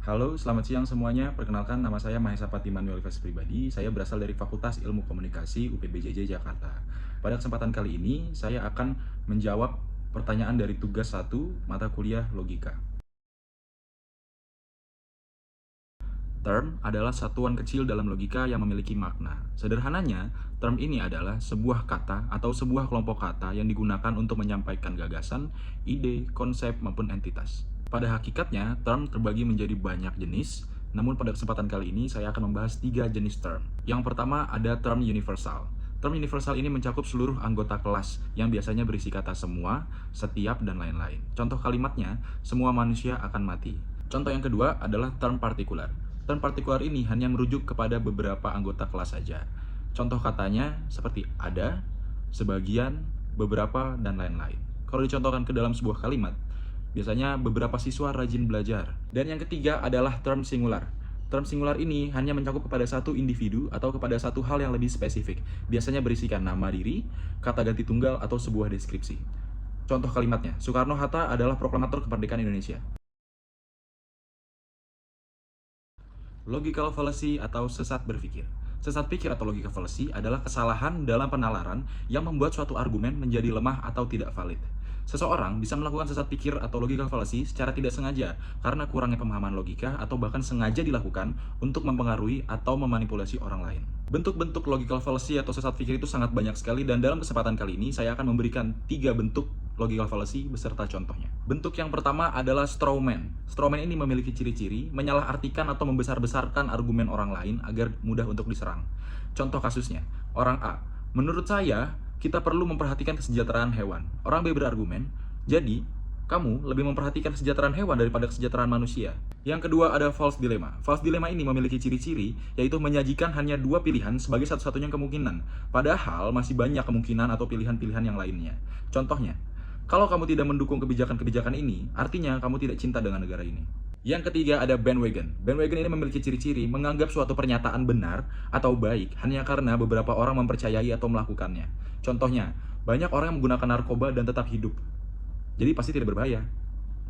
Halo, selamat siang semuanya. Perkenalkan, nama saya Mahesa Patimanuel Elves pribadi. Saya berasal dari Fakultas Ilmu Komunikasi UPBJJ Jakarta. Pada kesempatan kali ini, saya akan menjawab pertanyaan dari tugas 1 mata kuliah logika. Term adalah satuan kecil dalam logika yang memiliki makna. Sederhananya, term ini adalah sebuah kata atau sebuah kelompok kata yang digunakan untuk menyampaikan gagasan, ide, konsep, maupun entitas. Pada hakikatnya, term terbagi menjadi banyak jenis, namun pada kesempatan kali ini saya akan membahas 3 jenis term. Yang pertama ada term universal. Term universal ini mencakup seluruh anggota kelas yang biasanya berisi kata semua, setiap, dan lain-lain. Contoh kalimatnya, semua manusia akan mati. Contoh yang kedua adalah term partikular. Term partikular ini hanya merujuk kepada beberapa anggota kelas saja. Contoh katanya seperti ada, sebagian, beberapa, dan lain-lain. Kalau dicontohkan ke dalam sebuah kalimat, biasanya beberapa siswa rajin belajar. Dan yang ketiga adalah term singular. Term singular ini hanya mencakup kepada satu individu atau kepada satu hal yang lebih spesifik. Biasanya berisikan nama diri, kata ganti tunggal, atau sebuah deskripsi. Contoh kalimatnya, Soekarno-Hatta adalah proklamator kemerdekaan Indonesia. Logical fallacy atau sesat berpikir. Sesat pikir atau logical fallacy adalah kesalahan dalam penalaran yang membuat suatu argumen menjadi lemah atau tidak valid. Seseorang bisa melakukan sesat pikir atau logical fallacy secara tidak sengaja karena kurangnya pemahaman logika atau bahkan sengaja dilakukan untuk mempengaruhi atau memanipulasi orang lain. Bentuk-bentuk logical fallacy atau sesat pikir itu sangat banyak sekali dan dalam kesempatan kali ini saya akan memberikan 3 bentuk logical fallacy beserta contohnya. Bentuk yang pertama adalah straw man. Straw man ini memiliki ciri-ciri menyalahartikan atau membesar-besarkan argumen orang lain agar mudah untuk diserang. Contoh kasusnya, orang A, menurut saya kita perlu memperhatikan kesejahteraan hewan. Orang B berargumen, jadi kamu lebih memperhatikan kesejahteraan hewan daripada kesejahteraan manusia. Yang kedua ada false dilemma. False dilemma ini memiliki ciri-ciri, yaitu menyajikan hanya 2 pilihan sebagai satu-satunya kemungkinan. Padahal masih banyak kemungkinan atau pilihan-pilihan yang lainnya. Contohnya, kalau kamu tidak mendukung kebijakan-kebijakan ini, artinya kamu tidak cinta dengan negara ini. Yang ketiga ada bandwagon. Bandwagon ini memiliki ciri-ciri menganggap suatu pernyataan benar atau baik hanya karena beberapa orang mempercayai atau melakukannya. Contohnya, banyak orang yang menggunakan narkoba dan tetap hidup. Jadi pasti tidak berbahaya.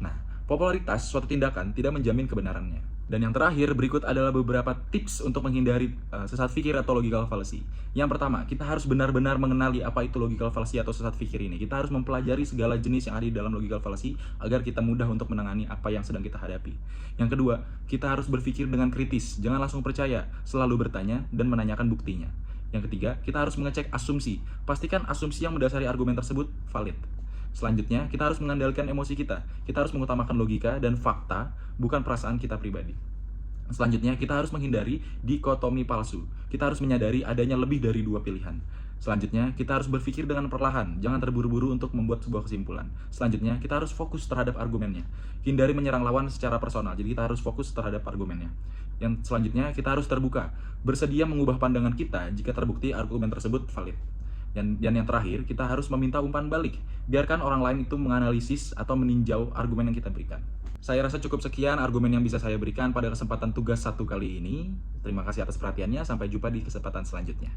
Nah, popularitas suatu tindakan tidak menjamin kebenarannya. Dan yang terakhir, berikut adalah beberapa tips untuk menghindari sesat pikir atau logical fallacy. Yang pertama, kita harus benar-benar mengenali apa itu logical fallacy atau sesat pikir ini. Kita harus mempelajari segala jenis yang ada di dalam logical fallacy agar kita mudah untuk menangani apa yang sedang kita hadapi. Yang kedua, kita harus berpikir dengan kritis. Jangan langsung percaya, selalu bertanya dan menanyakan buktinya. Yang ketiga, kita harus mengecek asumsi. Pastikan asumsi yang mendasari argumen tersebut valid. Selanjutnya, kita harus mengandalkan emosi kita. Kita harus mengutamakan logika dan fakta, bukan perasaan kita pribadi. Selanjutnya, kita harus menghindari dikotomi palsu. Kita harus menyadari adanya lebih dari 2 pilihan. Selanjutnya, kita harus berpikir dengan perlahan, jangan terburu-buru untuk membuat sebuah kesimpulan. Selanjutnya, kita harus fokus terhadap argumennya. Hindari menyerang lawan secara personal, jadi kita harus fokus terhadap argumennya. Yang selanjutnya, kita harus terbuka, bersedia mengubah pandangan kita jika terbukti argumen tersebut valid. Dan yang terakhir, kita harus meminta umpan balik. Biarkan orang lain itu menganalisis atau meninjau argumen yang kita berikan. Saya rasa cukup sekian argumen yang bisa saya berikan pada kesempatan tugas 1 kali ini. Terima kasih atas perhatiannya, sampai jumpa di kesempatan selanjutnya.